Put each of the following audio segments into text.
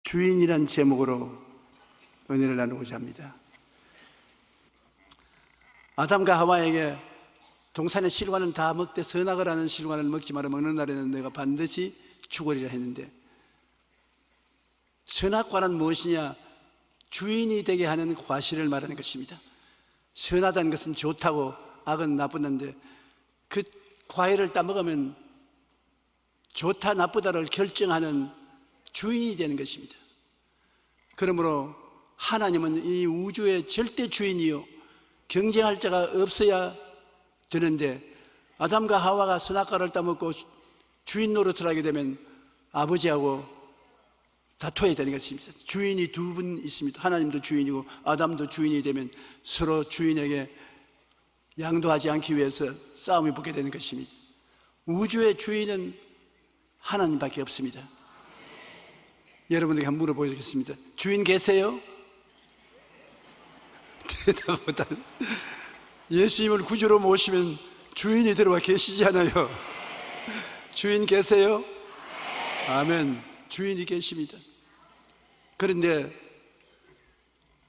주인이란 제목으로 은혜를 나누고자 합니다. 아담과 하와에게 동산의 실과는 다 먹되 선악을 실과를 먹지 마라. 먹는 날에는 내가 반드시 죽으리라 했는데, 선악과는 무엇이냐? 주인이 되게 하는 과실을 말하는 것입니다. 선하다는 것은 좋다고 악은 나쁘다는데, 그 과일을 따먹으면 좋다 나쁘다를 결정하는 주인이 되는 것입니다. 그러므로 하나님은 이 우주의 절대 주인이요, 경쟁할 자가 없어야 되는데, 아담과 하와가 선악과를 따먹고 주인 노릇을 하게 되면 아버지하고 다투어야 되는 것입니다. 주인이 두 분 있습니다. 하나님도 주인이고 아담도 주인이 되면 서로 주인에게 양도하지 않기 위해서 싸움이 붙게 되는 것입니다. 우주의 주인은 하나님밖에 없습니다. 여러분에게 한번 물어보겠습니다. 주인 계세요? 대답보다는 예수님을 구주로 모시면 주인이 들어와 계시지 않아요? 주인 계세요? 아멘. 주인이 계십니다. 그런데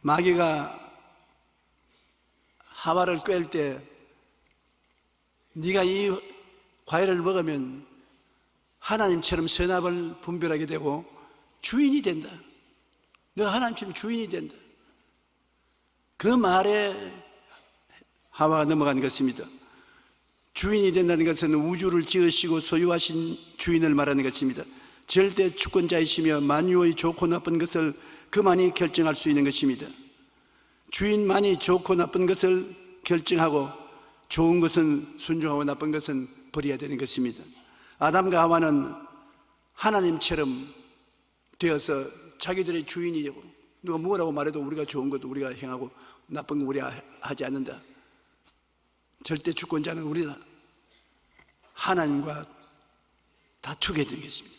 마귀가 하와를 꿰을 때, 네가 이 과일을 먹으면 하나님처럼 선악을 분별하게 되고 주인이 된다. 너가 하나님처럼 주인이 된다. 그 말에 하와가 넘어간 것입니다. 주인이 된다는 것은 우주를 지으시고 소유하신 주인을 말하는 것입니다. 절대 주권자이시며 만유의 좋고 나쁜 것을 그만이 결정할 수 있는 것입니다. 주인만이 좋고 나쁜 것을 결정하고 좋은 것은 순종하고 나쁜 것은 버려야 되는 것입니다. 아담과 하와는 하나님처럼 되어서 자기들의 주인이 되고, 누가 뭐라고 말해도 우리가 좋은 것도 우리가 행하고 나쁜 거 우리가 하지 않는다. 절대 주권자는 우리다. 하나님과 다투게 되는 것입니다.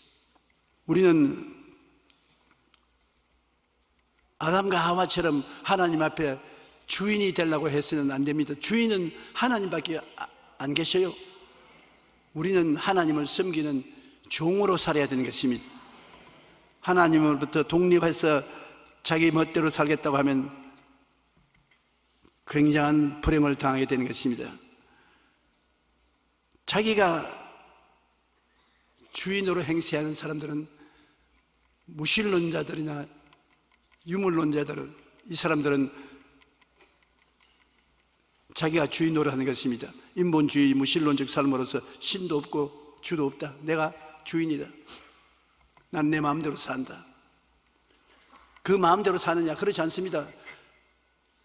우리는 아담과 하와처럼 하나님 앞에 주인이 되려고 해서는 안 됩니다. 주인은 하나님밖에 안 계셔요. 우리는 하나님을 섬기는 종으로 살아야 되는 것입니다. 하나님으로부터 독립해서 자기 멋대로 살겠다고 하면 굉장한 불행을 당하게 되는 것입니다. 자기가 주인으로 행세하는 사람들은 무신론자들이나 유물론자들, 이 사람들은 자기가 주인으로 하는 것입니다. 인본주의 무신론적 삶으로서 신도 없고 주도 없다. 내가 주인이다. 난 내 마음대로 산다. 그 마음대로 사느냐? 그렇지 않습니다.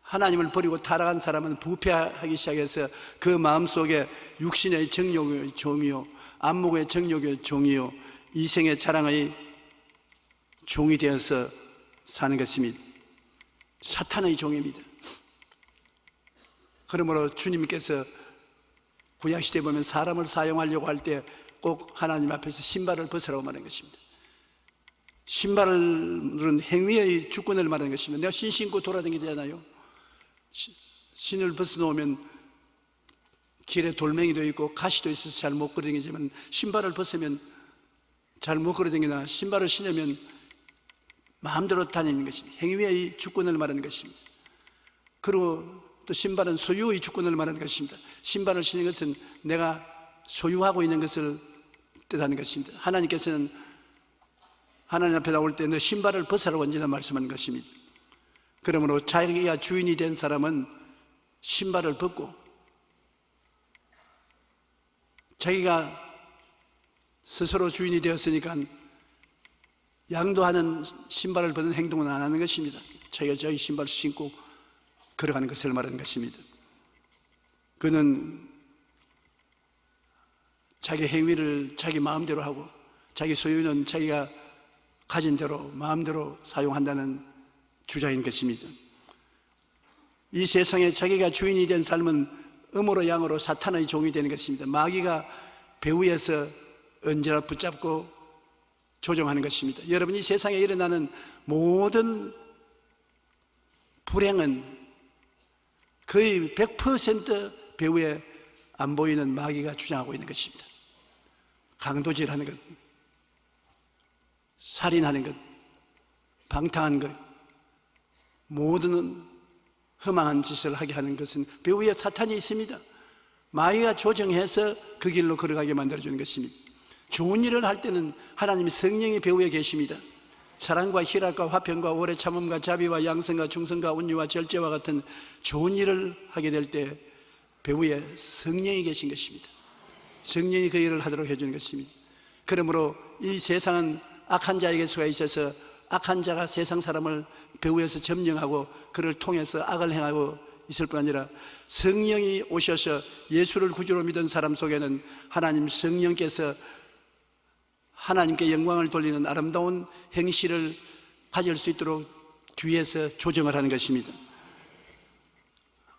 하나님을 버리고 타락한 사람은 부패하기 시작해서 그 마음속에 육신의 정욕의 종이요, 안목의 정욕의 종이요, 이생의 자랑의 종이 되어서 사는 것입니다. 사탄의 종입니다. 그러므로 주님께서 구약시대에 보면 사람을 사용하려고 할 때 꼭 하나님 앞에서 신발을 벗으라고 말하는 것입니다. 신발은 행위의 주권을 말하는 것입니다. 내가 신 신고 돌아다니잖아요. 신을 벗어놓으면 길에 돌멩이도 있고 가시도 있어서 잘 못 걸어다니지만, 신발을 벗으면 잘 못 걸어다니나 신발을 신으면 마음대로 다니는 것입니다. 행위의 주권을 말하는 것입니다. 그리고 또 신발은 소유의 주권을 말하는 것입니다. 신발을 신는 것은 내가 소유하고 있는 것을 뜻하는 것입니다. 하나님께서는 하나님 앞에 나올 때 너 신발을 벗으라고 언제나 말씀하는 것입니다. 그러므로 자기가 주인이 된 사람은 신발을 벗고, 자기가 스스로 주인이 되었으니까 양도하는 신발을 벗는 행동은 안 하는 것입니다. 자기가 자기 신발을 신고 걸어가는 것을 말하는 것입니다. 그는 자기 행위를 자기 마음대로 하고 자기 소유는 자기가 가진 대로 마음대로 사용한다는 주장인 것입니다. 이 세상에 자기가 주인이 된 삶은 음으로 양으로 사탄의 종이 되는 것입니다. 마귀가 배후에서 언제나 붙잡고 조종하는 것입니다. 여러분, 이 세상에 일어나는 모든 불행은 거의 100% 배후에 안 보이는 마귀가 주장하고 있는 것입니다. 강도질하는 것, 살인하는 것, 방탕한 것, 모든 험한 짓을 하게 하는 것은 배후에 사탄이 있습니다. 마귀가 조정해서 그 길로 걸어가게 만들어주는 것입니다. 좋은 일을 할 때는 하나님의 성령이 배후에 계십니다. 사랑과 희락과 화평과 오래 참음과 자비와 양성과 충성과 온유와 절제와 같은 좋은 일을 하게 될 때 배후에 성령이 계신 것입니다. 성령이 그 일을 하도록 해주는 것입니다. 그러므로 이 세상은 악한 자에게 수가 있어서 악한 자가 세상 사람을 배후에서 점령하고 그를 통해서 악을 행하고 있을 뿐 아니라 성령이 오셔서 예수를 구주로 믿은 사람 속에는 하나님 성령께서 하나님께 영광을 돌리는 아름다운 행실을 가질 수 있도록 뒤에서 조정을 하는 것입니다.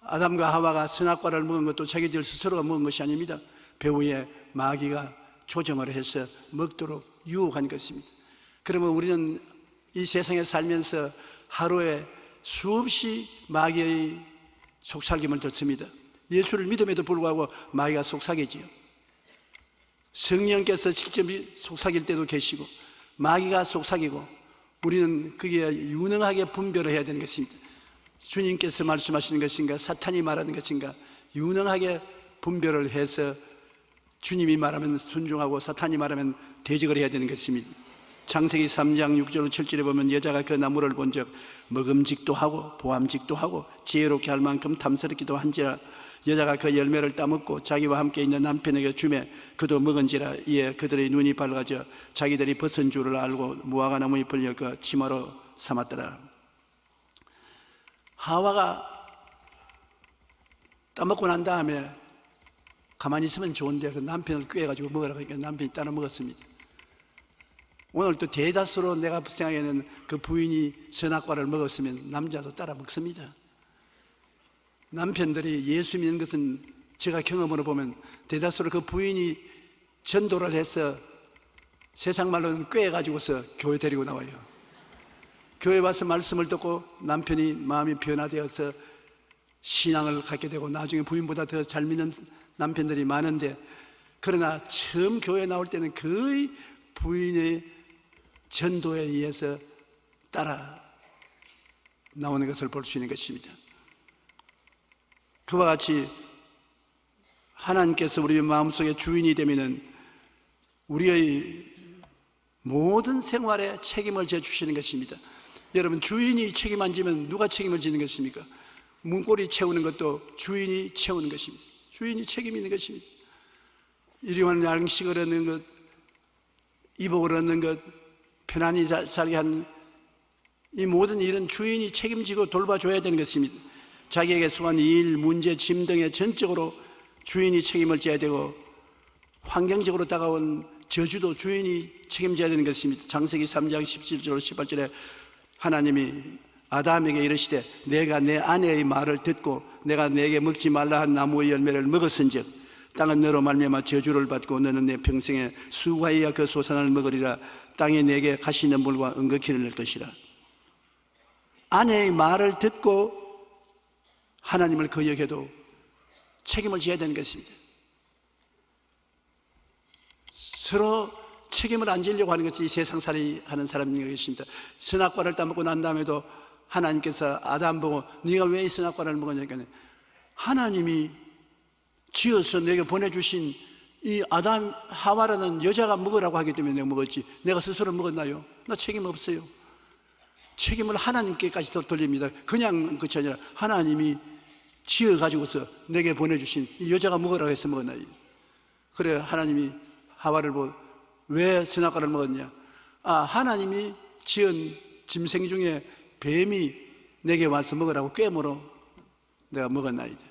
아담과 하와가 선악과를 먹은 것도 자기들 스스로가 먹은 것이 아닙니다. 배후에 마귀가 조정을 해서 먹도록 유혹한 것입니다. 그러면 우리는 이 세상에 살면서 하루에 수없이 마귀의 속삭임을 듣습니다. 예수를 믿음에도 불구하고 마귀가 속삭이지요. 성령께서 직접 속삭일 때도 계시고 마귀가 속삭이고 우리는 그게 유능하게 분별을 해야 되는 것입니다. 주님께서 말씀하시는 것인가 사탄이 말하는 것인가 유능하게 분별을 해서 주님이 말하면 순종하고 사탄이 말하면 대적을 해야 되는 것입니다. 창세기 3장 6절 7절에 보면 여자가 그 나무를 본즉 먹음직도 하고 보암직도 하고 지혜롭게 할 만큼 탐스럽기도 한지라 여자가 그 열매를 따먹고 자기와 함께 있는 남편에게 주매 그도 먹은지라 이에 그들의 눈이 밝아져 자기들이 벗은 줄을 알고 무화과 나무 잎을 엮어 치마로 삼았더라. 하와가 따먹고 난 다음에 가만히 있으면 좋은데 그 남편을 꾀해가지고 먹으라고 하니까 남편이 따라 먹었습니다. 오늘 또 대다수로 내가 생각에는 그 부인이 선악과를 먹었으면 남자도 따라 먹습니다. 남편들이 예수 믿는 것은 제가 경험으로 보면 대다수로 그 부인이 전도를 해서 세상 말로는 꾀해가지고서 교회 데리고 나와요. 교회 와서 말씀을 듣고 남편이 마음이 변화되어서 신앙을 갖게 되고 나중에 부인보다 더 잘 믿는 남편들이 많은데 그러나 처음 교회 나올 때는 거의 부인의 전도에 의해서 따라 나오는 것을 볼 수 있는 것입니다. 그와 같이 하나님께서 우리 마음속에 주인이 되면은 우리의 모든 생활에 책임을 져주시는 것입니다. 여러분 주인이 책임 안 지면 누가 책임을 지는 것입니까? 문고리 채우는 것도 주인이 채우는 것입니다. 주인이 책임 있는 것입니다. 일용할 양식을 얻는 것, 이복을 얻는 것, 편안히 살게 한 이 모든 일은 주인이 책임지고 돌봐줘야 되는 것입니다. 자기에게 속한 일, 문제, 짐 등에 전적으로 주인이 책임을 져야 되고 환경적으로 다가온 저주도 주인이 책임져야 되는 것입니다. 창세기 3장 17절 18절에 하나님이 아담에게 이르시되 내가 내 아내의 말을 듣고 내가 내게 먹지 말라 한 나무의 열매를 먹었은즉 땅은 너로 말미암아 저주를 받고 너는 내 평생에 수고하여 그 소산을 먹으리라. 땅이 내게 가시 있는 물과 은거키를 낼 것이라. 아내의 말을 듣고 하나님을 거역해도 책임을 져야 되는 것입니다. 서로 책임을 안 지려고 하는 것이 세상살이 하는 사람인 것입니다. 선악과를 따먹고 난 다음에도 하나님께서 아담 보고 네가 왜 이 선악과를 먹었냐니까 하나님이 지어서 내게 보내주신 이 아담 하와라는 여자가 먹으라고 하기 때문에 내가 먹었지 내가 스스로 먹었나요? 나 책임 없어요. 책임을 하나님께까지 돌립니다. 그냥 그것이 아니라 하나님이 지어가지고서 내게 보내주신 이 여자가 먹으라고 해서 먹었나요? 그래 하나님이 하와를 보고 왜 선악과를 먹었냐? 하나님이 지은 짐승 중에 뱀이 내게 와서 먹으라고 꿰물어 내가 먹었나이다.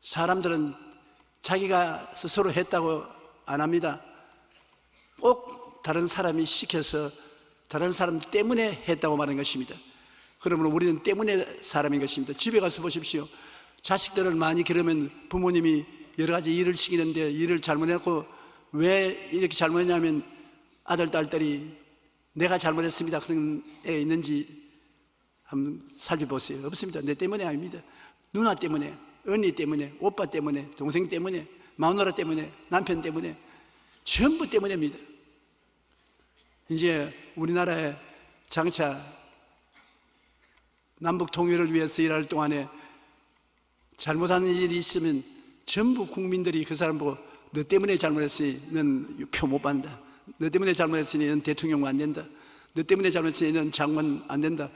사람들은 자기가 스스로 했다고 안 합니다. 꼭 다른 사람이 시켜서 다른 사람 때문에 했다고 말하는 것입니다. 그러면 우리는 때문에 사람인 것입니다. 집에 가서 보십시오. 자식들을 많이 기르면 부모님이 여러 가지 일을 시키는데 일을 잘못했고 왜 이렇게 잘못했냐면 아들, 딸들이 내가 잘못했습니다 그런 애 있는지 한번 살펴보세요. 없습니다. 내 때문에 아닙니다. 누나 때문에, 언니 때문에, 오빠 때문에, 동생 때문에, 마누라 때문에, 남편 때문에 전부 때문입니다. 이제 우리나라에 장차 남북 통일을 위해서 일할 동안에 잘못하는 일이 있으면 전부 국민들이 그 사람 보고 너 때문에 잘못했으니 넌 표 못 받는다, 너 때문에 잘못했으니 넌 대통령 안 된다, 너 때문에 잘못했으니 넌 장관 안 된다.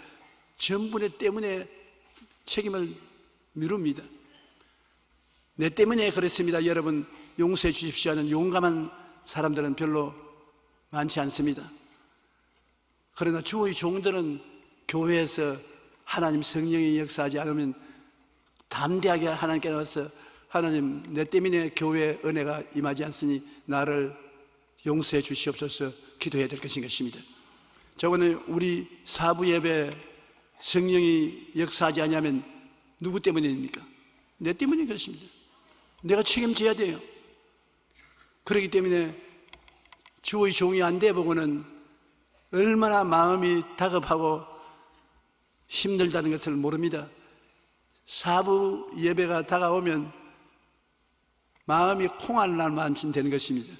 전부 내 때문에 책임을 미룹니다. 내 때문에 그랬습니다, 여러분 용서해 주십시오 하는 용감한 사람들은 별로 많지 않습니다. 그러나 주의 종들은 교회에서 하나님 성령이 역사하지 않으면 담대하게 하나님께 나와서 하나님, 내 때문에 교회에 은혜가 임하지 않으니 나를 용서해 주시옵소서 기도해야 될 것입니다. 저번에 우리 사부 예배 성령이 역사하지 않으면 누구 때문입니까? 내 때문인 것입니다. 내가 책임져야 돼요. 그렇기 때문에 주의 종이 안 돼 보고는 얼마나 마음이 다급하고 힘들다는 것을 모릅니다. 사부 예배가 다가오면 마음이 콩알날만치 되는 것입니다.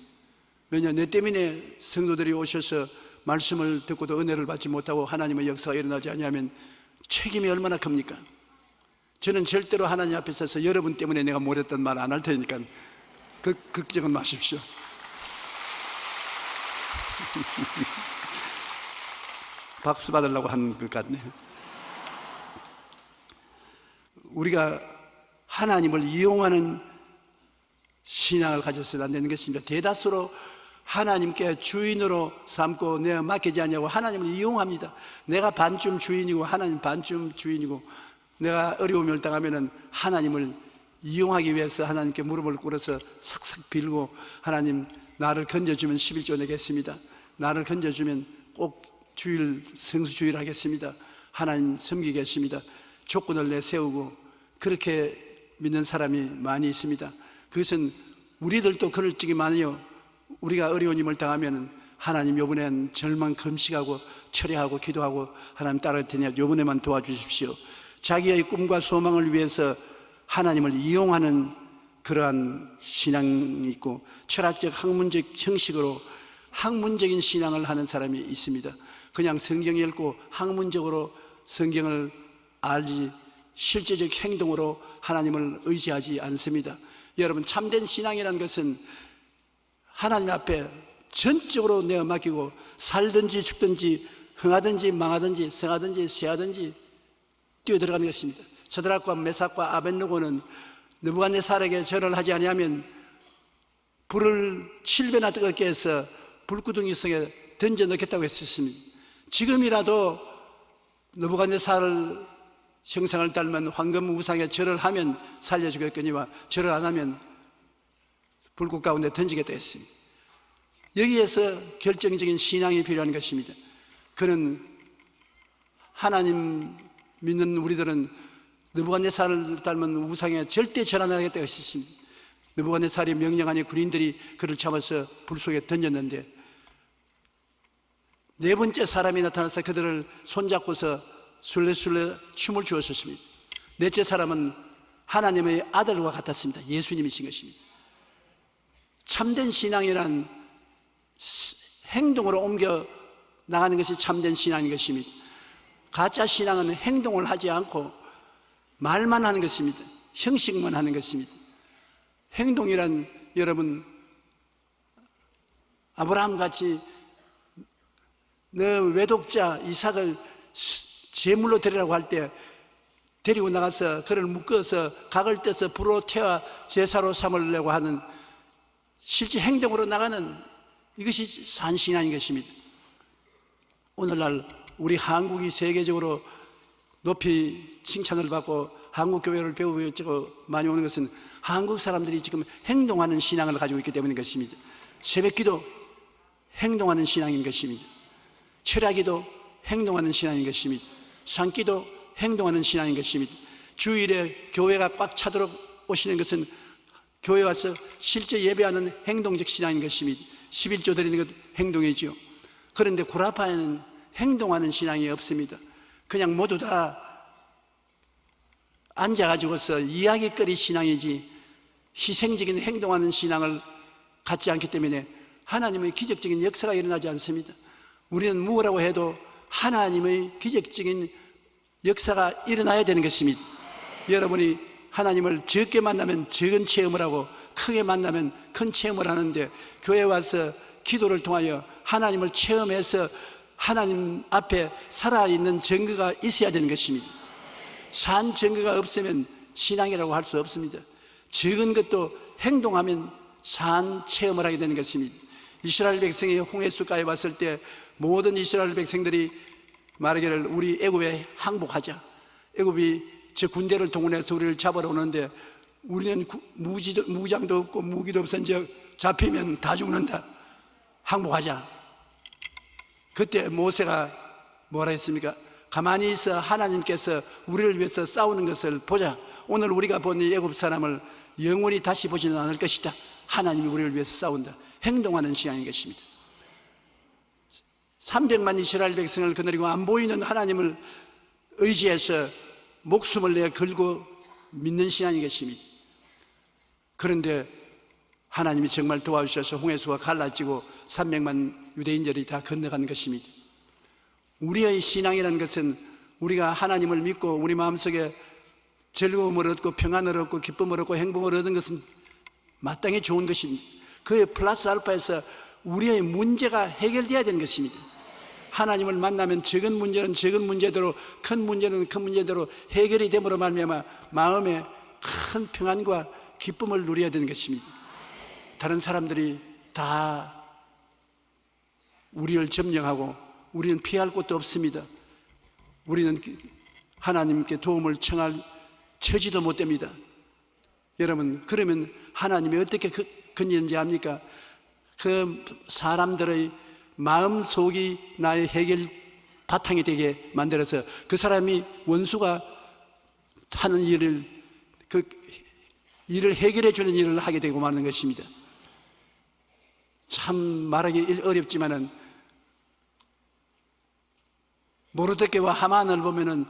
왜냐, 내 때문에 성도들이 오셔서 말씀을 듣고도 은혜를 받지 못하고 하나님의 역사가 일어나지 않으면 책임이 얼마나 큽니까? 저는 절대로 하나님 앞에 서서 여러분 때문에 내가 못했던 말 안 할 테니까 걱정은 마십시오. 박수 받으려고 하는 것 같네요. 우리가 하나님을 이용하는 신앙을 가졌어야 안 되는 것입니다. 대다수로 하나님께 주인으로 삼고 내가 맡기지 않냐고 하나님을 이용합니다. 내가 반쯤 주인이고 하나님 반쯤 주인이고, 내가 어려움을 당하면 하나님을 이용하기 위해서 하나님께 무릎을 꿇어서 삭삭 빌고, 하나님 나를 건져주면 11조 내겠습니다, 나를 건져주면 꼭 주일 성수주일 하겠습니다, 하나님 섬기겠습니다, 조건을 내세우고 그렇게 믿는 사람이 많이 있습니다. 그것은 우리들도 그럴 적이 많아요. 우리가 어려운 일을 당하면 하나님 요번엔 절망 금식하고 철회하고 기도하고 하나님 따를 테니 요번에만 도와주십시오. 자기의 꿈과 소망을 위해서 하나님을 이용하는 그러한 신앙이 있고, 철학적 학문적 형식으로 학문적인 신앙을 하는 사람이 있습니다. 그냥 성경 읽고 학문적으로 성경을 알지 실제적 행동으로 하나님을 의지하지 않습니다. 여러분, 참된 신앙이라는 것은 하나님 앞에 전적으로 내가 맡기고 살든지 죽든지 흥하든지 망하든지 성하든지 쇠하든지 뛰어들어가는 것입니다. 서드락과 메삭과 아벳느고는 느부갓네살에게 절을 하지 아니하면 불을 7배나 뜨겁게 해서 불구덩이 속에 던져 넣겠다고 했었습니다. 지금이라도 느부갓네살 형상을 닮은 황금 우상에 절을 하면 살려주겠거니와 절을 안 하면 불꽃 가운데 던지겠다 했습니다. 여기에서 결정적인 신앙이 필요한 것입니다. 그는 하나님 믿는 우리들은 느부갓네살을 닮은 우상에 절대 절 안 하겠다고 했습니다. 느부갓네살이 명령하니 군인들이 그를 잡아서 불 속에 던졌는데, 네 번째 사람이 나타나서 그들을 손잡고서 술래술래 춤을 추었습니다. 넷째 사람은 하나님의 아들과 같았습니다. 예수님이신 것입니다. 참된 신앙이란 행동으로 옮겨 나가는 것이 참된 신앙인 것입니다. 가짜 신앙은 행동을 하지 않고 말만 하는 것입니다. 형식만 하는 것입니다. 행동이란, 여러분, 아브라함같이 너 외독자 이삭을 제물로 드리라고 할 때 데리고 나가서 그를 묶어서 각을 떼서 불로 태워 제사로 삼으려고 하는 실제 행동으로 나가는, 이것이 산신앙인 것입니다. 오늘날 우리 한국이 세계적으로 높이 칭찬을 받고 한국 교회를 배우고 많이 오는 것은 한국 사람들이 지금 행동하는 신앙을 가지고 있기 때문인 것입니다. 새벽기도 행동하는 신앙인 것입니다. 철야기도 행동하는 신앙인 것입니다. 산기도 행동하는 신앙인 것입니다. 주일에 교회가 꽉 차도록 오시는 것은 교회 와서 실제 예배하는 행동적 신앙인 것입니다. 11조 드리는 것 행동이죠. 그런데 구라파에는 행동하는 신앙이 없습니다. 그냥 모두 다 앉아가지고서 이야기거리 신앙이지 희생적인 행동하는 신앙을 갖지 않기 때문에 하나님의 기적적인 역사가 일어나지 않습니다. 우리는 무엇이라고 해도 하나님의 기적적인 역사가 일어나야 되는 것입니다. 여러분이 하나님을 적게 만나면 적은 체험을 하고 크게 만나면 큰 체험을 하는데, 교회 와서 기도를 통하여 하나님을 체험해서 하나님 앞에 살아있는 증거가 있어야 되는 것입니다. 산 증거가 없으면 신앙이라고 할 수 없습니다. 적은 것도 행동하면 산 체험을 하게 되는 것입니다. 이스라엘 백성이 홍해수가에 왔을 때 모든 이스라엘 백성들이 말하기를 우리 애굽에 항복하자. 애굽이 저 군대를 동원해서 우리를 잡으러 오는데 우리는 무장도 없고 무기도 없은즉 잡히면 다 죽는다. 항복하자. 그때 모세가 뭐라 했습니까? 가만히 있어 하나님께서 우리를 위해서 싸우는 것을 보자. 오늘 우리가 본 이 애굽 사람을 영원히 다시 보지는 않을 것이다. 하나님이 우리를 위해서 싸운다. 행동하는 시간인 것입니다. 300만 이스라엘 백성을 거느리고 안 보이는 하나님을 의지해서 목숨을 내 걸고 믿는 신앙인 것입니다. 그런데 하나님이 정말 도와주셔서 홍해수가 갈라지고 300만 유대인들이 다 건너간 것입니다. 우리의 신앙이라는 것은 우리가 하나님을 믿고 우리 마음속에 즐거움을 얻고 평안을 얻고 기쁨을 얻고 행복을 얻은 것은 마땅히 좋은 것입니다. 그의 플러스 알파에서 우리의 문제가 해결되어야 되는 것입니다. 하나님을 만나면 적은 문제는 적은 문제대로, 큰 문제는 큰 문제대로 해결이 됨으로 말미암아 마음에 큰 평안과 기쁨을 누려야 되는 것입니다. 다른 사람들이 다 우리를 점령하고 우리는 피할 곳도 없습니다. 우리는 하나님께 도움을 청할 처지도 못 됩니다. 여러분, 그러면 하나님이 어떻게 건지는지 압니까? 그 사람들의 마음속이 나의 해결 바탕이 되게 만들어서 그 사람이 원수가 하는 일을, 그 일을 해결해 주는 일을 하게 되고 마는 것입니다. 참 말하기 어렵지만은 모르드게와 하만을 보면은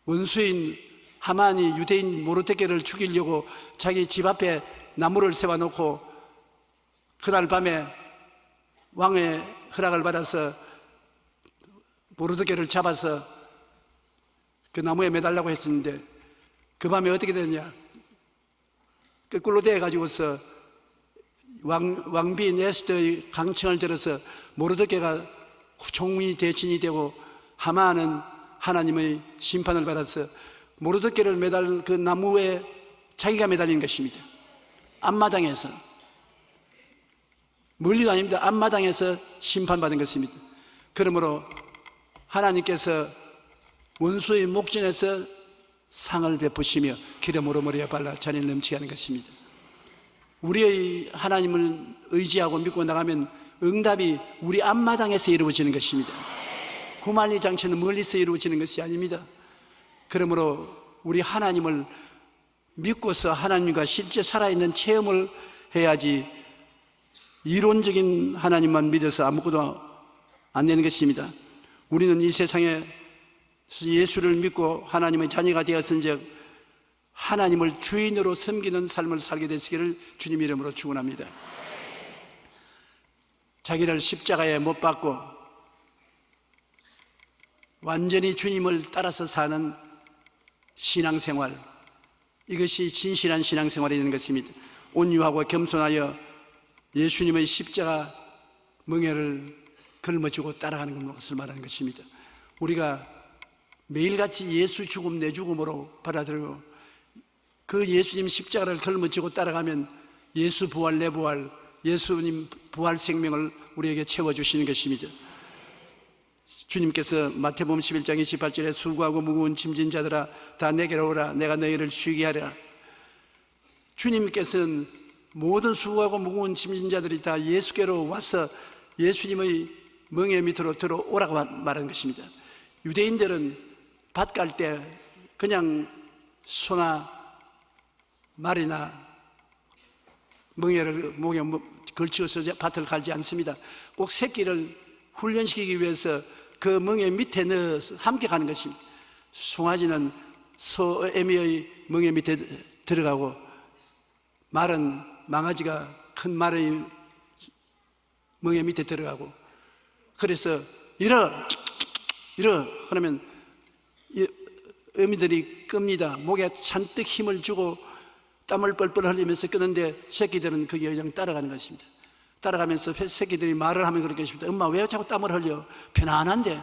원수인 하만이 유대인 모르드게를 죽이려고 자기 집 앞에 나무를 세워놓고 그날 밤에 왕의 허락을 받아서 모르드게를 잡아서 그 나무에 매달라고 했었는데 그 밤에 어떻게 되느냐, 거꾸로 대가지고서 왕비인 에스더의 강청을 들어서 모르드게가 총리 대신이 되고 하만은 하나님의 심판을 받아서 모르드게를 매달 그 나무에 자기가 매달린 것입니다. 앞마당에서, 멀리도 아닙니다. 앞마당에서 심판받은 것입니다. 그러므로 하나님께서 원수의 목전에서 상을 베푸시며 기름으로 머리에 발라 잔을 넘치게 하는 것입니다. 우리의 하나님을 의지하고 믿고 나가면 응답이 우리 앞마당에서 이루어지는 것입니다. 구만리 장치는 멀리서 이루어지는 것이 아닙니다. 그러므로 우리 하나님을 믿고서 하나님과 실제 살아있는 체험을 해야지 이론적인 하나님만 믿어서 아무것도 안 되는 것입니다. 우리는 이 세상에 예수를 믿고 하나님의 자녀가 되었은즉 하나님을 주인으로 섬기는 삶을 살게 되시기를 주님 이름으로 축원합니다. 자기를 십자가에 못 박고 완전히 주님을 따라서 사는 신앙생활, 이것이 진실한 신앙생활이 되는 것입니다. 온유하고 겸손하여 예수님의 십자가 멍에를 걸머쥐고 따라가는 것을 말하는 것입니다. 우리가 매일같이 예수 죽음 내 죽음으로 받아들이고 그 예수님 십자가를 걸머쥐고 따라가면 예수 부활 내 부활, 예수님 부활 생명을 우리에게 채워주시는 것입니다. 주님께서 마태복음 11장 28절에 수고하고 무거운 짐진 자들아 다 내게로 오라 내가 너희를 쉬게 하리라. 주님께서는 모든 수고하고 무거운 짐진 자들이 다 예수께로 와서 예수님의 멍에 밑으로 들어오라고 말하는 것입니다. 유대인들은 밭 갈 때 그냥 소나 말이나 멍에를 목에 걸치어서 밭을 갈지 않습니다. 꼭 새끼를 훈련시키기 위해서 그 멍에 밑에 넣어서 함께 가는 것입니다. 송아지는 소 애미의 멍에 밑에 들어가고 말은 망아지가 큰 말의 멍에 밑에 들어가고, 그래서 일어 그러면 어미들이 끕니다. 목에 잔뜩 힘을 주고 땀을 뻘뻘 흘리면서 끄는데 새끼들은 그게 그냥 따라가는 것입니다. 따라가면서 새끼들이 말을 하면 그렇게 했습니다. 엄마 왜 자꾸 땀을 흘려? 편안한데.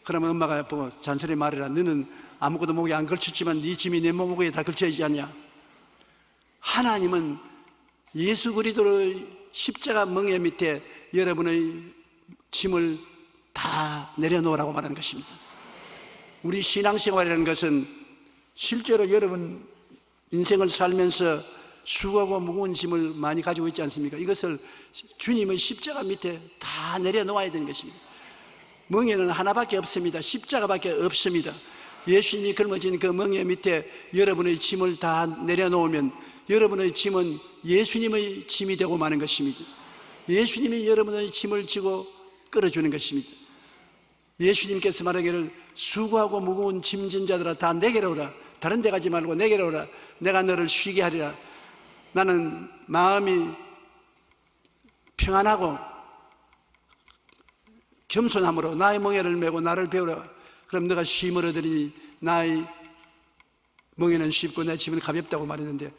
그러면 엄마가 보고 잔소리 말해라. 너는 아무것도 목에 안 걸쳤지만 네 짐이 내 목에 다 걸쳐 있지 않냐? 하나님은 예수 그리스도의 십자가 멍에 밑에 여러분의 짐을 다 내려놓으라고 말하는 것입니다. 우리 신앙생활이라는 것은 실제로 여러분 인생을 살면서 수고하고 무거운 짐을 많이 가지고 있지 않습니까? 이것을 주님의 십자가 밑에 다 내려놓아야 되는 것입니다. 멍에는 하나밖에 없습니다. 십자가밖에 없습니다. 예수님이 걸머진 그 멍에 밑에 여러분의 짐을 다 내려놓으면 여러분의 짐은 예수님의 짐이 되고 마는 것입니다. 예수님이 여러분의 짐을 지고 끌어주는 것입니다. 예수님께서 말하기를 수고하고 무거운 짐진 자들아 다 내게로 오라. 다른 데 가지 말고 내게로 오라. 내가 너를 쉬게 하리라. 나는 마음이 평안하고 겸손함으로 나의 멍에를 메고 나를 배우라. 그럼 너가 쉼을 얻으리니 나의 멍에는 쉽고 내 짐은 가볍다고 말했는데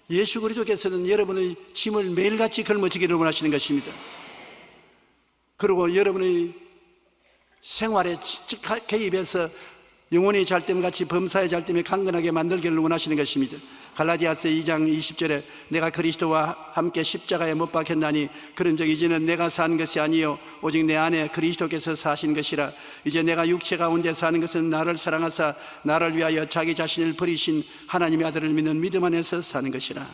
예수 그리스도께서는 여러분의 짐을 매일같이 걸머지기를 원하시는 것입니다. 그리고 여러분의 생활에 직접 개입해서 영혼이 잘됨 같이 범사의 잘됨에 강건하게 만들기를 원하시는 것입니다. 갈라디아서 2장 20절에 내가 그리스도와 함께 십자가에 못 박혔나니 그런즉 이제는 내가 사는 것이 아니요 오직 내 안에 그리스도께서 사신 것이라. 이제 내가 육체 가운데 사는 것은 나를 사랑하사 나를 위하여 자기 자신을 버리신 하나님의 아들을 믿는 믿음 안에서 사는 것이라.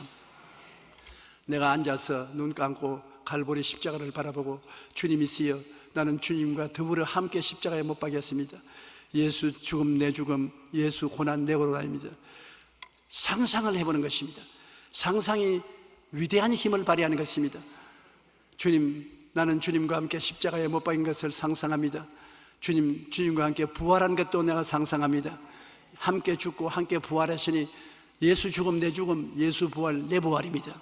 내가 앉아서 눈 감고 갈보리 십자가를 바라보고 주님이 쓰여 나는 주님과 더불어 함께 십자가에 못 박혔습니다. 예수 죽음 내 죽음, 예수 고난 내 고난입니다. 상상을 해보는 것입니다. 상상이 위대한 힘을 발휘하는 것입니다. 주님, 나는 주님과 함께 십자가에 못 박힌 것을 상상합니다. 주님과 함께 부활한 것도 내가 상상합니다. 함께 죽고 함께 부활하시니 예수 죽음 내 죽음, 예수 부활 내 부활입니다.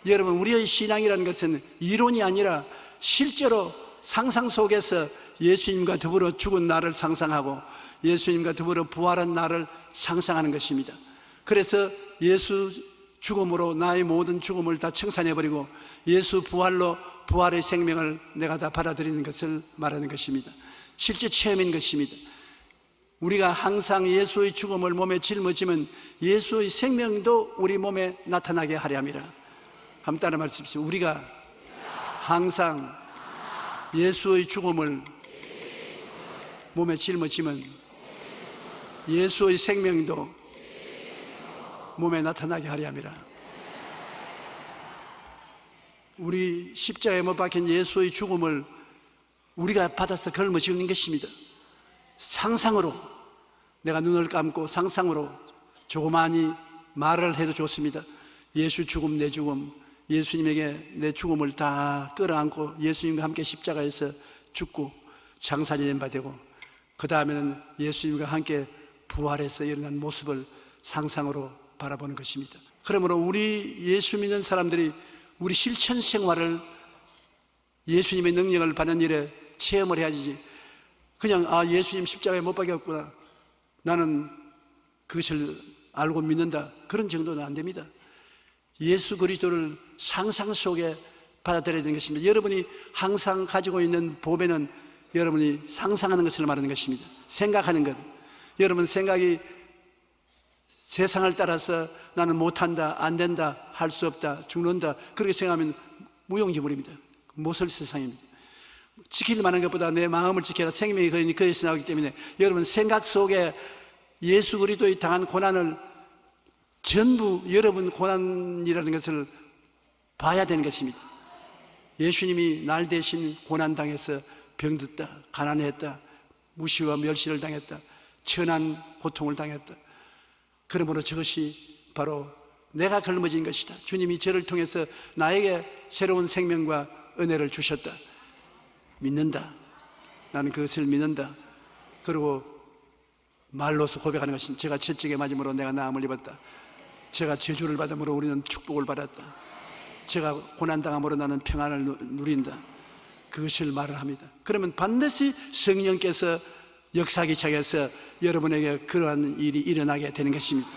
여러분, 우리의 신앙이라는 것은 이론이 아니라 실제로 상상 속에서 예수님과 더불어 죽은 나를 상상하고 예수님과 더불어 부활한 나를 상상하는 것입니다. 그래서 예수 죽음으로 나의 모든 죽음을 다 청산해버리고 예수 부활로 부활의 생명을 내가 다 받아들이는 것을 말하는 것입니다. 실제 체험인 것입니다. 우리가 항상 예수의 죽음을 몸에 짊어지면 예수의 생명도 우리 몸에 나타나게 하려 함이라. 한번 따라 말씀하십시오. 우리가 항상 예수의 죽음을 몸에 짊어지면 예수의 생명도 몸에 나타나게 하려 함이라. 우리 십자가에 못 박힌 예수의 죽음을 우리가 받아서 걸머쥐는 것입니다. 상상으로 내가 눈을 감고 상상으로 조그마니 말을 해도 좋습니다. 예수 죽음 내 죽음, 예수님에게 내 죽음을 다 끌어안고 예수님과 함께 십자가에서 죽고 장사 지낸 바 되고 그 다음에는 예수님과 함께 부활해서 일어난 모습을 상상으로 바라보는 것입니다. 그러므로 우리 예수 믿는 사람들이 우리 실천 생활을 예수님의 능력을 받는 일에 체험을 해야지 그냥 예수님 십자가에 못 박혔구나 나는 그것을 알고 믿는다 그런 정도는 안 됩니다. 예수 그리스도를 상상 속에 받아들여야 되는 것입니다. 여러분이 항상 가지고 있는 보배는 여러분이 상상하는 것을 말하는 것입니다. 생각하는 것. 여러분 생각이 세상을 따라서 나는 못한다, 안 된다, 할 수 없다, 죽는다 그렇게 생각하면 무용지물입니다. 못설 세상입니다. 지킬 만한 것보다 내 마음을 지켜라. 생명이 거기서 나오기 때문에 여러분 생각 속에 예수 그리스도의 당한 고난을 전부 여러분 고난이라는 것을 봐야 되는 것입니다. 예수님이 날 대신 고난당해서 병듣다, 가난했다, 무시와 멸시를 당했다, 천한 고통을 당했다. 그러므로 저것이 바로 내가 걸머진 것이다. 주님이 저를 통해서 나에게 새로운 생명과 은혜를 주셨다. 믿는다. 나는 그것을 믿는다. 그리고 말로서 고백하는 것은 제가 채찍에 맞음으로 내가 나음을 입었다. 제가 저주를 받음으로 우리는 축복을 받았다. 제가 고난당함으로 나는 평안을 누린다. 그것을 말을 합니다. 그러면 반드시 성령께서 역사하기 시작해서 여러분에게 그러한 일이 일어나게 되는 것입니다.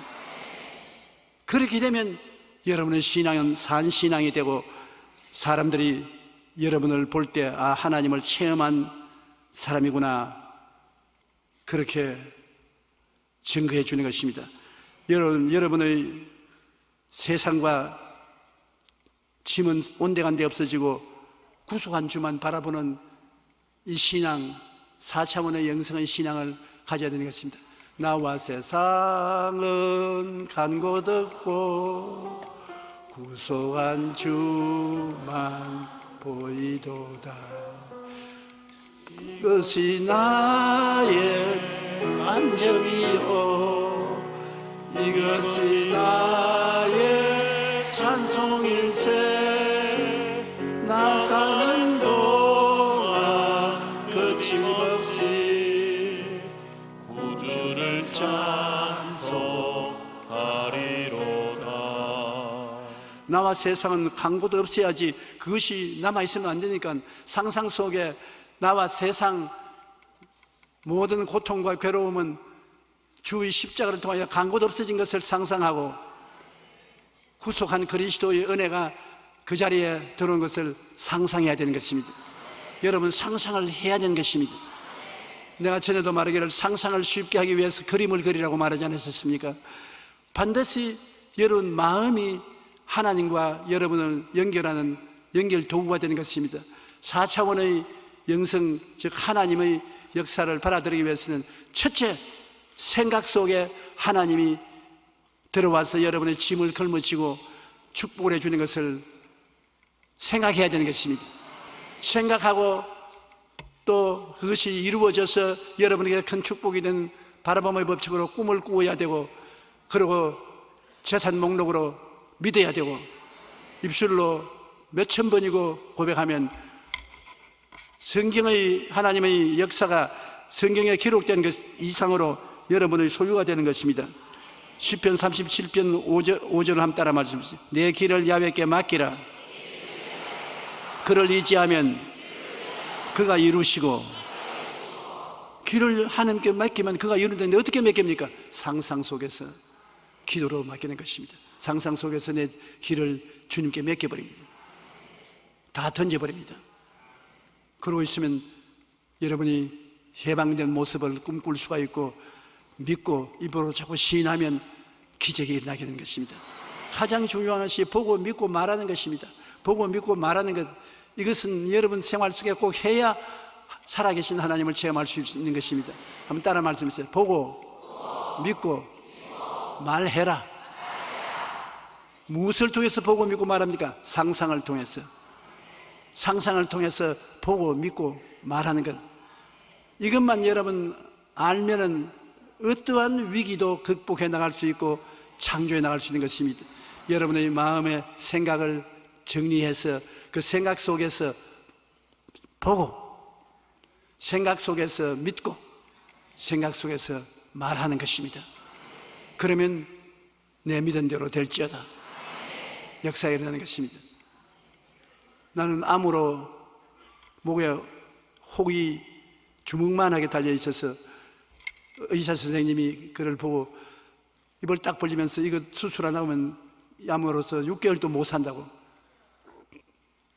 그렇게 되면 여러분의 신앙은 산 신앙이 되고 사람들이 여러분을 볼 때 아, 하나님을 체험한 사람이구나, 그렇게 증거해 주는 것입니다. 여러분의 세상과 짐은 온데간데 없어지고 구속한 주만 바라보는 이 신앙, 4차원의 영성의 신앙을 가져야 되는 것입니다. 나와 세상은 간 곳 없고 구속한 주만 보이도다. 이것이 나의 안정이요, 이것이 나의 찬송일세. 나 사는 동안 거침없이 구주를 찬송하리로다. 나와 세상은 간 곳 없어야지. 그것이 남아있으면 안 되니까 상상 속에 나와 세상 모든 고통과 괴로움은 주의 십자가를 통하여 간 곳 없어진 것을 상상하고 구속한 그리스도의 은혜가 그 자리에 들어온 것을 상상해야 되는 것입니다. 여러분, 상상을 해야 되는 것입니다. 내가 전에도 말하기를 상상을 쉽게 하기 위해서 그림을 그리라고 말하지 않았습니까? 반드시 여러분 마음이 하나님과 여러분을 연결하는 연결 도구가 되는 것입니다. 4차원의 영성, 즉 하나님의 역사를 받아들이기 위해서는 첫째, 생각 속에 하나님이 들어와서 여러분의 짐을 걸머쥐고 축복을 해주는 것을 생각해야 되는 것입니다. 생각하고 또 그것이 이루어져서 여러분에게 큰 축복이 된 바라봄의 법칙으로 꿈을 꾸어야 되고, 그리고 재산 목록으로 믿어야 되고, 입술로 몇천 번이고 고백하면 성경의 하나님의 역사가 성경에 기록된 것 이상으로 여러분의 소유가 되는 것입니다. 시편 37편 5절을 한번 따라 말씀하세요. 내 길을 야훼께 맡기라. 그를 의지하면 그가 이루시고. 길을 하나님께 맡기면 그가 이루는데 어떻게 맡깁니까? 상상 속에서 기도로 맡기는 것입니다. 상상 속에서 내 길을 주님께 맡겨버립니다. 다 던져버립니다. 그러고 있으면 여러분이 해방된 모습을 꿈꿀 수가 있고, 믿고 입으로 자꾸 시인하면 기적이 일어나게 되는 것입니다. 가장 중요한 것이 보고 믿고 말하는 것입니다. 보고 믿고 말하는 것, 이것은 여러분 생활 속에 꼭 해야 살아계신 하나님을 체험할 수 있는 것입니다. 한번 따라 말씀하세요. 보고 믿고 말해라. 무엇을 통해서 보고 믿고 말합니까? 상상을 통해서. 상상을 통해서 보고 믿고 말하는 것, 이것만 여러분 알면은 어떠한 위기도 극복해 나갈 수 있고 창조해 나갈 수 있는 것입니다. 여러분의 마음의 생각을 정리해서 그 생각 속에서 보고, 생각 속에서 믿고, 생각 속에서 말하는 것입니다. 그러면 내 믿은 대로 될지어다. 역사가 일어나는 것입니다. 나는 암으로 목에 혹이 주먹만하게 달려 있어서 의사 선생님이 그를 보고 입을 딱 벌리면서 이거 수술 안 하면 암으로서 6개월도 못 산다고.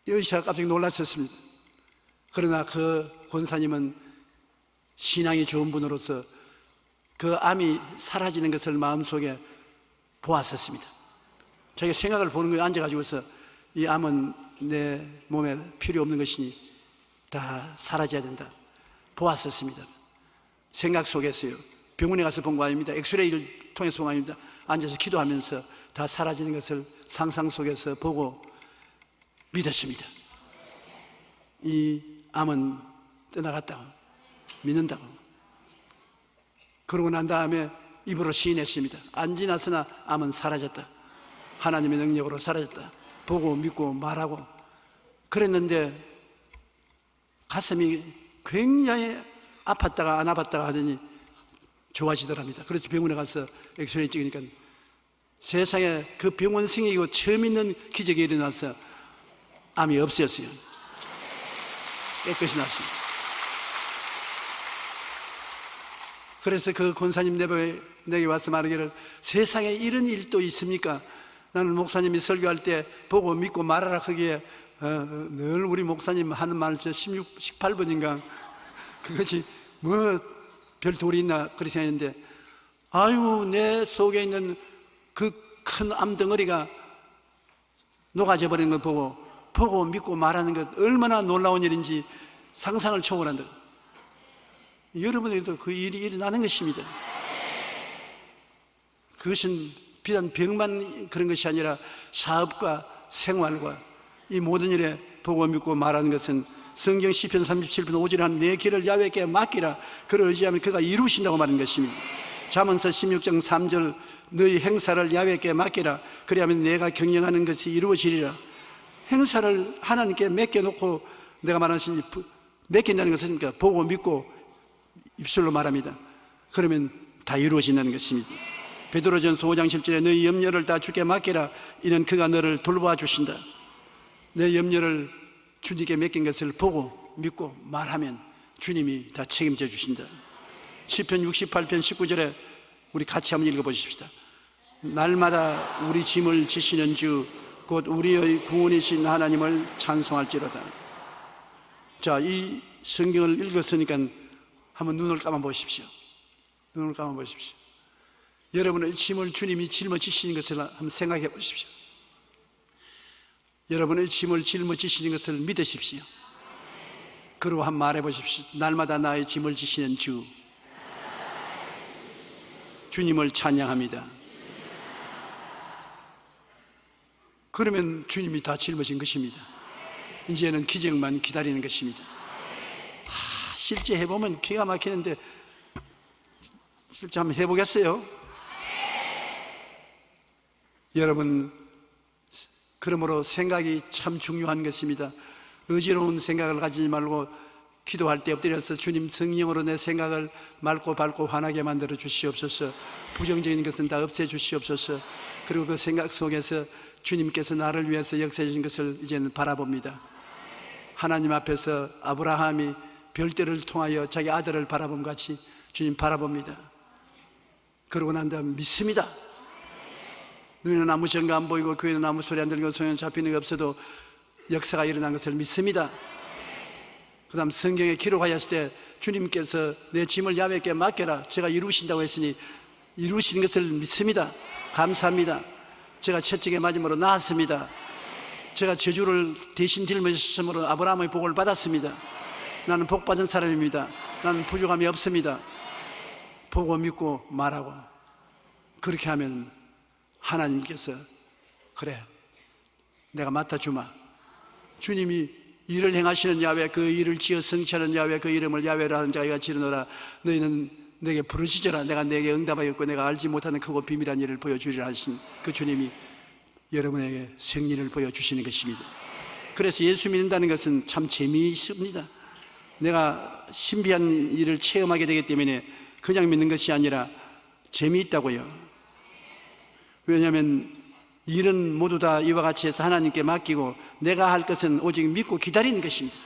이 의사가 깜짝 놀랐었습니다. 그러나 그 권사님은 신앙이 좋은 분으로서 그 암이 사라지는 것을 마음속에 보았었습니다. 자기가 생각을 보는 거에 앉아가지고서 이 암은 내 몸에 필요 없는 것이니 다 사라져야 된다 보았었습니다. 생각 속에서요. 병원에 가서 본 거 아닙니다. 엑스레이를 통해서 본 거 아닙니다. 앉아서 기도하면서 다 사라지는 것을 상상 속에서 보고 믿었습니다. 이 암은 떠나갔다고 믿는다고. 그러고 난 다음에 입으로 시인했습니다. 안 지났으나 암은 사라졌다. 하나님의 능력으로 사라졌다. 보고 믿고 말하고 그랬는데 가슴이 굉장히 아팠다가 안 아팠다가 하더니 좋아지더랍니다. 그래서 병원에 가서 엑스레이 찍으니까 세상에 그 병원 생이고 처음 있는 기적이 일어나서 암이 없어졌어요. 깨끗이 났습니다. 그래서 그 권사님 내게 와서 말하기를, 세상에 이런 일도 있습니까? 나는 목사님이 설교할 때 보고 믿고 말하라 하기에 늘 우리 목사님 하는 말, 18번인가 그것이 뭐 별 도리 있나 그렇게 생각했는데, 아유, 내 속에 있는 그 큰 암덩어리가 녹아져 버리는 걸 보고 믿고 말하는 것 얼마나 놀라운 일인지 상상을 초월한다. 여러분에게도 그 일이 일어나는 것입니다. 그것은 비단 병만 그런 것이 아니라 사업과 생활과 이 모든 일에 보고 믿고 말하는 것은 성경 시편 37편 5절에 한 내 길을 야훼께 맡기라, 그를 의지하면 그가 이루신다고 말한 것입니다. 잠언서 16장 3절 너희 행사를 야훼께 맡기라, 그리하면 내가 경영하는 것이 이루어지리라. 행사를 하나님께 맡겨놓고 내가 말하신 맡긴다는 것은 그러니까 보고 믿고 입술로 말합니다. 그러면 다 이루어진다는 것입니다. 베드로전서 5장 7절에 너희 염려를 다 주께 맡기라, 이는 그가 너를 돌보아 주신다. 내 염려를 주님께 맡긴 것을 보고 믿고 말하면 주님이 다 책임져 주신다. 시편 68편 19절에 우리 같이 한번 읽어보십시다. 날마다 우리 짐을 지시는 주 곧 우리의 구원이신 하나님을 찬송할지로다. 자, 이 성경을 읽었으니까 한번 눈을 감아 보십시오. 눈을 감아 보십시오. 여러분의 짐을 주님이 짊어지시는 것을 한번 생각해 보십시오. 여러분의 짐을 짊어지시는 것을 믿으십시오. 그리고 한번 말해 보십시오. 날마다 나의 짐을 지시는 주, 주님을 찬양합니다. 그러면 주님이 다 짊어진 것입니다. 이제는 기적만 기다리는 것입니다. 실제 해보면 기가 막히는데 실제 한번 해보겠어요? 여러분, 그러므로 생각이 참 중요한 것입니다. 의지로운 생각을 가지지 말고 기도할 때 엎드려서 주님, 성령으로 내 생각을 맑고 밝고 환하게 만들어 주시옵소서. 부정적인 것은 다 없애 주시옵소서. 그리고 그 생각 속에서 주님께서 나를 위해서 역사해 주신 것을 이제는 바라봅니다. 하나님 앞에서 아브라함이 별들을 통하여 자기 아들을 바라본 같이 주님 바라봅니다. 그러고 난 다음 믿습니다. 눈에는 아무 증거 안 보이고 귀에는 아무 소리 안 들리고 손에는 잡히는 게 없어도 역사가 일어난 것을 믿습니다. 그 다음 성경에 기록하였을 때 주님께서 내 짐을 야훼께 맡겨라, 제가 이루신다고 했으니 이루신 것을 믿습니다. 감사합니다. 제가 채찍에 맞음으로 나았습니다. 제가 저주를 대신 짊어졌으므로 아브라함의 복을 받았습니다. 나는 복 받은 사람입니다. 나는 부족함이 없습니다. 보고 믿고 말하고 그렇게 하면 하나님께서 그래, 내가 맡아주마. 주님이 일을 행하시는 야훼, 그 일을 지어 성취하는 야훼, 그 이름을 야훼라 하는 자가 지르노라. 너희는 내게 부르짖어라. 내가 내게 응답하였고 내가 알지 못하는 크고 비밀한 일을 보여주리라 하신 그 주님이 여러분에게 승리를 보여주시는 것입니다. 그래서 예수 믿는다는 것은 참 재미있습니다. 내가 신비한 일을 체험하게 되기 때문에 그냥 믿는 것이 아니라 재미있다고요. 왜냐하면 일은 모두 다 이와 같이 해서 하나님께 맡기고 내가 할 것은 오직 믿고 기다리는 것입니다.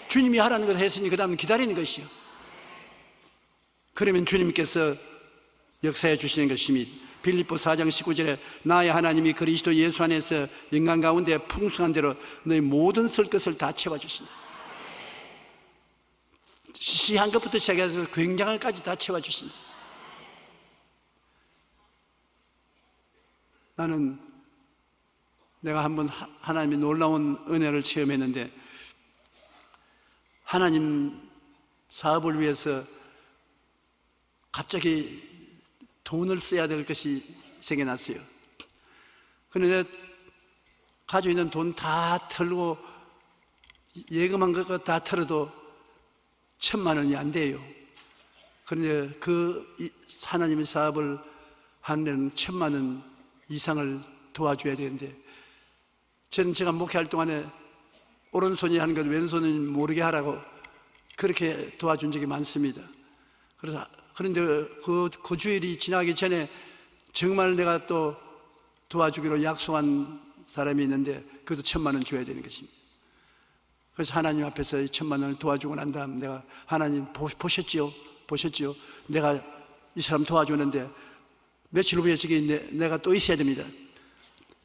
주님이 하라는 것을 했으니 그 다음은 기다리는 것이요. 그러면 주님께서 역사해 주시는 것입니다. 빌립보 4장 19절에 나의 하나님이 그리스도 예수 안에서 영광 가운데 풍성한 대로 너희 모든 쓸 것을 다 채워주신다. 시시한 것부터 시작해서 굉장한 것까지 다 채워주신다. 나는 내가 한번 하나님의 놀라운 은혜를 체험했는데, 하나님 사업을 위해서 갑자기 돈을 써야 될 것이 생겨났어요. 그런데 가지고 있는 돈 다 털고 예금한 것 다 털어도 1,000만 원이 안 돼요. 그런데 그 하나님의 사업을 하는 데는 1,000만 원 이상을 도와줘야 되는데, 저는 제가 목회할 동안에 오른손이 하는 것 왼손은 모르게 하라고 그렇게 도와준 적이 많습니다. 그런데 그 주일이 지나기 전에 정말 내가 또 도와주기로 약속한 사람이 있는데 그것도 1,000만 원 줘야 되는 것입니다. 그래서 하나님 앞에서 이 1,000만 원을 도와주고 난 다음 내가 하나님 보셨지요? 내가 이 사람 도와주는데 며칠 후에 저기 내가 또 있어야 됩니다.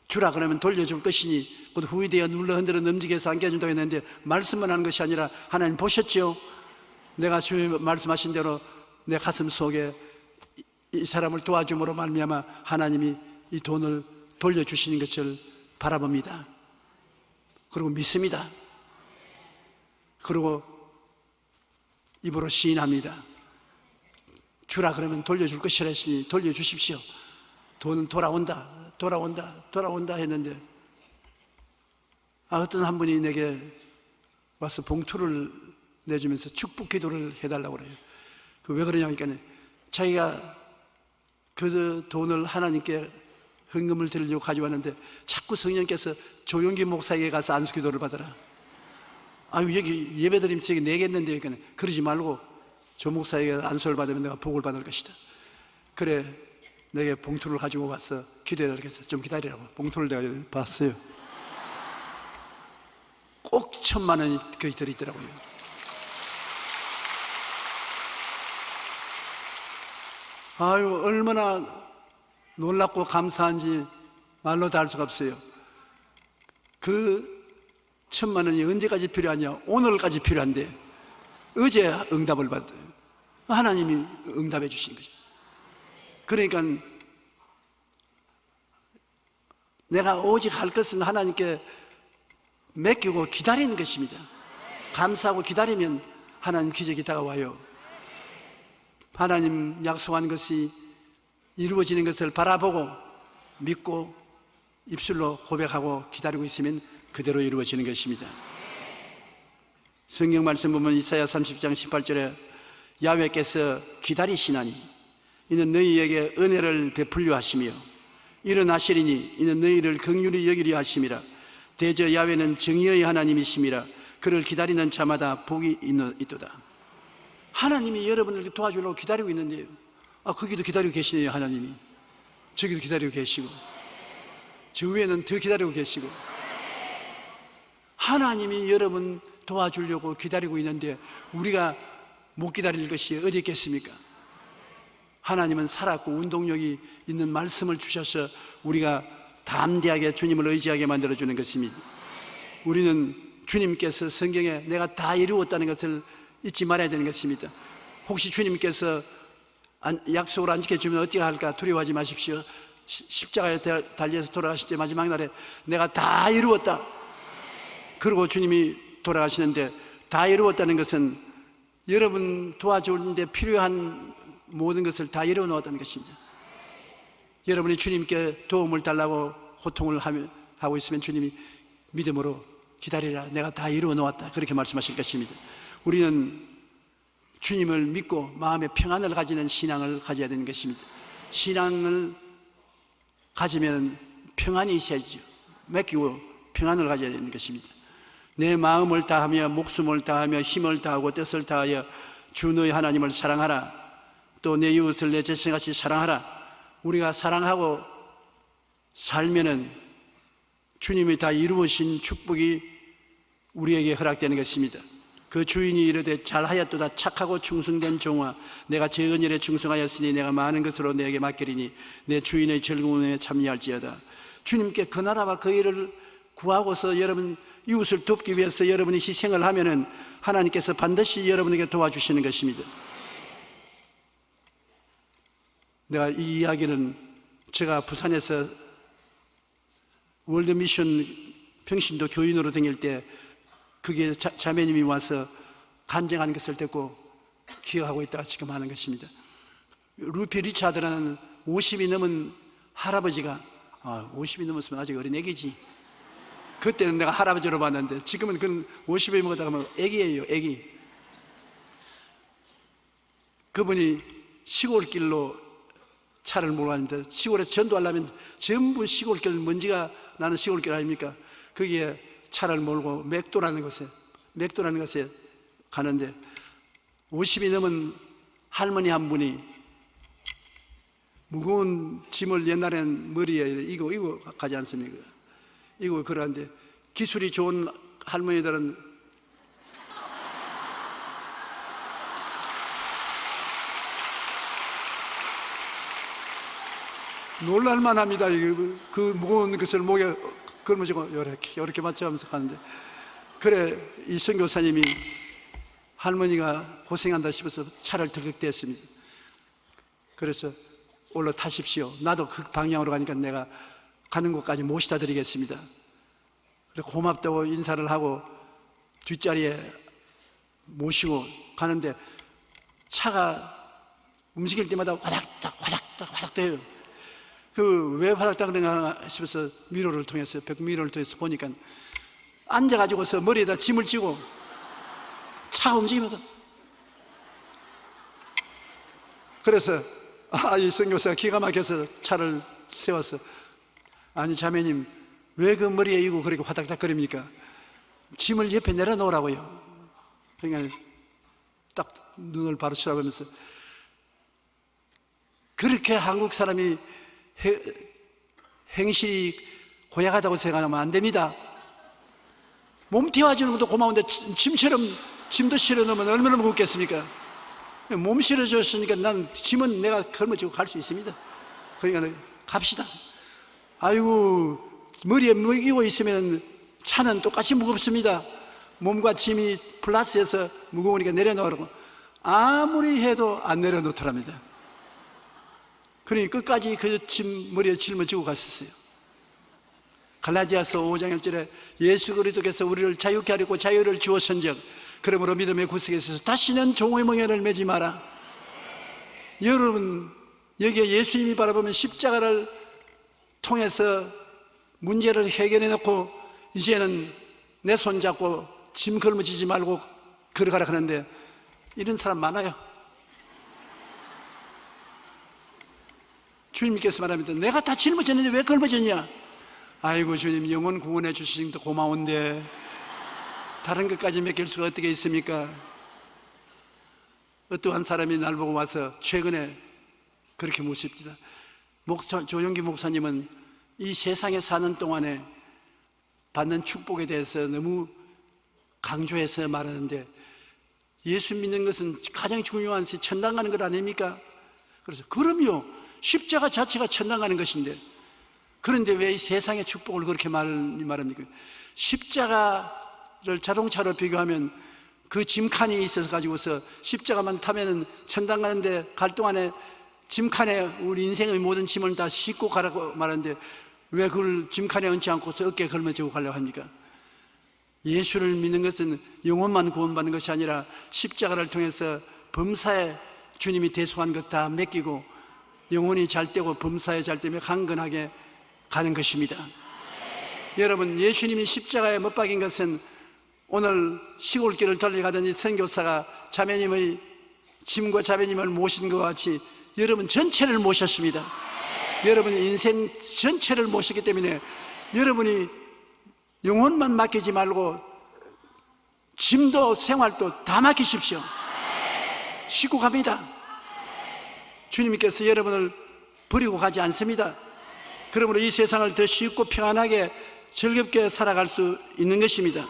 주라 그러면 돌려줄 것이니 곧 후이되어 눌러 흔들어 넘지게서 안게 해준다고 했는데 말씀만 하는 것이 아니라 하나님 보셨지요? 내가 주님 말씀하신 대로 내 가슴 속에 이 사람을 도와줌으로 말미암아 하나님이 이 돈을 돌려주시는 것을 바라봅니다. 그리고 믿습니다. 그리고 입으로 시인합니다. 주라 그러면 돌려줄 것이라 했으니 돌려주십시오. 돈은 돌아온다 했는데 어떤 한 분이 내게 와서 봉투를 내주면서 축복 기도를 해달라고 그래요. 왜 그러냐니까 자기가 그 돈을 하나님께 헌금을 드리려고 가져왔는데 자꾸 성령께서 조용기 목사에게 가서 안수 기도를 받아라. 여기 예배드리면 저기 내겠는데 그러니까 그러지 말고 조 목사에게 안수를 받으면 내가 복을 받을 것이다. 그래 내게 봉투를 가지고 와서 기도해달라고 좀 기다리라고 봉투를 내가 봤어요. 꼭 1,000만 원이 거의 들어있더라고요. 얼마나 놀랍고 감사한지 말로 다 할 수가 없어요. 그 1,000만 원이 언제까지 필요하냐? 오늘까지 필요한데 어제 응답을 받아요. 하나님이 응답해 주신 거죠. 그러니까 내가 오직 할 것은 하나님께 맡기고 기다리는 것입니다. 감사하고 기다리면 하나님 기적이 다가와요. 하나님 약속한 것이 이루어지는 것을 바라보고 믿고 입술로 고백하고 기다리고 있으면 그대로 이루어지는 것입니다. 성경 말씀 보면 이사야 30장 18절에 야훼께서 기다리시나니 이는 너희에게 은혜를 베풀려 하시며 일어나시리니 이는 너희를 긍휼히 여기려 하심이라. 대저 야훼는 정의의 하나님이심이라. 그를 기다리는 자마다 복이 있도다. 하나님이 여러분을 도와주려고 기다리고 있는데요. 거기도 기다리고 계시네요. 하나님이 저기도 기다리고 계시고 저 위에는 더 기다리고 계시고 하나님이 여러분 도와주려고 기다리고 있는데 우리가 못 기다릴 것이 어디 있겠습니까? 하나님은 살았고 운동력이 있는 말씀을 주셔서 우리가 담대하게 주님을 의지하게 만들어주는 것입니다. 우리는 주님께서 성경에 내가 다 이루었다는 것을 잊지 말아야 되는 것입니다. 혹시 주님께서 약속을 안 지켜주면 어떻게 할까 두려워하지 마십시오. 십자가에 달려서 돌아가실 때 마지막 날에 내가 다 이루었다. 그리고 주님이 돌아가시는데 다 이루었다는 것은 여러분 도와주는데 필요한 모든 것을 다 이루어 놓았다는 것입니다. 여러분이 주님께 도움을 달라고 호통을 하고 있으면 주님이 믿음으로 기다리라. 내가 다 이루어 놓았다. 그렇게 말씀하실 것입니다. 우리는 주님을 믿고 마음의 평안을 가지는 신앙을 가져야 되는 것입니다. 신앙을 가지면 평안이 있어야죠. 맡기고 평안을 가져야 되는 것입니다. 내 마음을 다하며 목숨을 다하며 힘을 다하고 뜻을 다하여 주 너희 하나님을 사랑하라. 또 내 이웃을 내 자신같이 사랑하라. 우리가 사랑하고 살면은 주님이 다 이루으신 축복이 우리에게 허락되는 것입니다. 그 주인이 이르되 잘하였도다 착하고 충성된 종아 내가 제 언약에 충성하였으니 내가 많은 것으로 내게 맡기리니 내 주인의 즐거움에 참여할지어다. 주님께 그 나라와 그 일을 구하고서 여러분 이웃을 돕기 위해서 여러분이 희생을 하면은 하나님께서 반드시 여러분에게 도와주시는 것입니다. 내가 이 이야기는 제가 부산에서 월드미션 평신도 교인으로 다닐 때 그게 자매님이 와서 간증하는 것을 듣고 기억하고 있다가 지금 하는 것입니다. 루피 리차드라는 50이 넘은 할아버지가 50이 넘었으면 아직 어린 애기지. 그때는 내가 할아버지로 봤는데 지금은 그 50이 먹었다가 애기예요. 애기. 그분이 시골길로 차를 몰고 갔는데 시골에서 전도하려면 전부 시골길 먼지가 나는 시골길 아닙니까? 거기에 차를 몰고 맥도라는 곳에 가는데 50이 넘은 할머니 한 분이 무거운 짐을 옛날에는 머리에 이거 가지 않습니까? 이거 그러는데 기술이 좋은 할머니들은 놀랄만합니다. 그 무거운 것을 목에 걸머지고 이렇게 맞춰가면서 가는데, 그래 이 선교사님이 할머니가 고생한다 싶어서 차를 들극댔습니다. 그래서 올라타십시오. 나도 그 방향으로 가니까 내가 가는 곳까지 모시다 드리겠습니다. 그래 고맙다고 인사를 하고 뒷자리에 모시고 가는데, 차가 움직일 때마다 화닥닥 화닥닥 화닥닥 해요. 왜 화닥닥 그러나 싶어서 미러를 통해서, 백미러를 통해서 보니까 앉아가지고서 머리에다 짐을 쥐고 차가 움직이면서, 그래서 이 선교사가 기가 막혀서 차를 세웠어. 아니 자매님, 왜 그 머리에 이고 그렇게 화닥닥거립니까? 짐을 옆에 내려놓으라고요. 그러니까 딱 눈을 바로 치라고 하면서, 그렇게 한국 사람이 행실이 고약하다고 생각하면 안 됩니다. 몸 태워주는 것도 고마운데 짐도 실어 놓으면 얼마나 무겁겠습니까? 몸 실어줬으니까 난 짐은 내가 걸머지고 갈 수 있습니다. 그러니까 갑시다. 아이고, 머리에 먹이고 있으면 차는 똑같이 무겁습니다. 몸과 짐이 플러스해서 무거우니까 내려놓으라고. 아무리 해도 안 내려놓더랍니다. 그러니 끝까지 그 짐 머리에 짊어지고 갔었어요. 갈라디아서 5장 1절에 예수 그리스도께서 우리를 자유케 하려고 자유를 주었은즉 그러므로 믿음의 구석에 있어서 다시는 종의 멍에를 매지 마라. 여러분, 여기에 예수님이 바라보면 십자가를 통해서 문제를 해결해 놓고 이제는 내 손 잡고 짐 걸머지지 말고 걸어가라 하는데, 이런 사람 많아요. 주님께서 말합니다. 내가 다 짊어졌는데 왜 걸머졌냐? 아이고 주님, 영혼 구원해 주시는 것도 고마운데 다른 것까지 맡길 수가 어떻게 있습니까? 어떠한 사람이 날 보고 와서 최근에 그렇게 묻습니다. 조용기 목사님은 이 세상에 사는 동안에 받는 축복에 대해서 너무 강조해서 말하는데, 예수 믿는 것은 가장 중요한 천당 가는 것 아닙니까? 그래서 그럼요, 십자가 자체가 천당 가는 것인데, 그런데 왜 이 세상의 축복을 그렇게 많이 말합니까? 십자가를 자동차로 비교하면 그 짐칸이 있어서 가지고서 십자가만 타면은 천당 가는데, 갈 동안에 짐칸에 우리 인생의 모든 짐을 다 싣고 가라고 말하는데, 왜 그걸 짐칸에 얹지 않고서 어깨에 걸머지고 가려고 합니까? 예수를 믿는 것은 영혼만 구원받는 것이 아니라 십자가를 통해서 범사에 주님이 대속한 것 다 맡기고 영혼이 잘 되고 범사에 잘 되며 강건하게 가는 것입니다. 여러분, 예수님이 십자가에 못 박인 것은 오늘 시골길을 달려가던 이 선교사가 자매님의 짐과 자매님을 모신 것 같이 여러분 전체를 모셨습니다. 여러분의 인생 전체를 모셨기 때문에 여러분이 영혼만 맡기지 말고 짐도 생활도 다 맡기십시오. 싣고 갑니다. 주님께서 여러분을 버리고 가지 않습니다. 그러므로 이 세상을 더 쉽고 평안하게 즐겁게 살아갈 수 있는 것입니다.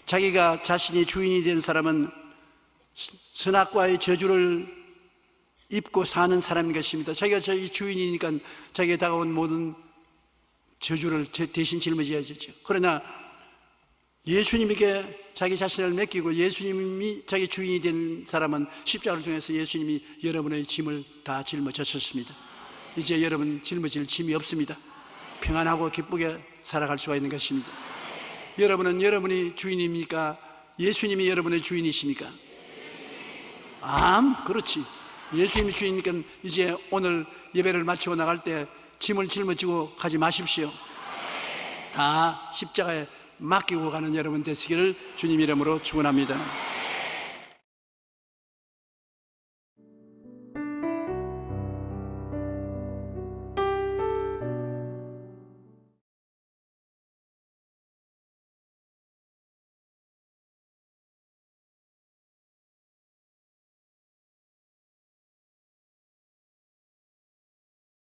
자기가 자신이 주인이 된 사람은 선악과의 저주를 입고 사는 사람인 것입니다. 자기가 자기 주인이니까 자기에 다가온 모든 저주를 대신 짊어져야죠. 그러나 예수님에게 자기 자신을 맡기고 예수님이 자기 주인이 된 사람은 십자가를 통해서 예수님이 여러분의 짐을 다 짊어졌습니다. 이제 여러분 짊어질 짐이 없습니다. 평안하고 기쁘게 살아갈 수가 있는 것입니다. 여러분은 여러분이 주인입니까? 예수님이 여러분의 주인이십니까? 그렇지. 예수님이 주인이니까 이제 오늘 예배를 마치고 나갈 때 짐을 짊어지고 가지 마십시오. 다 십자가에 맡기고 가는 여러분 되시기를 주님 이름으로 축원합니다.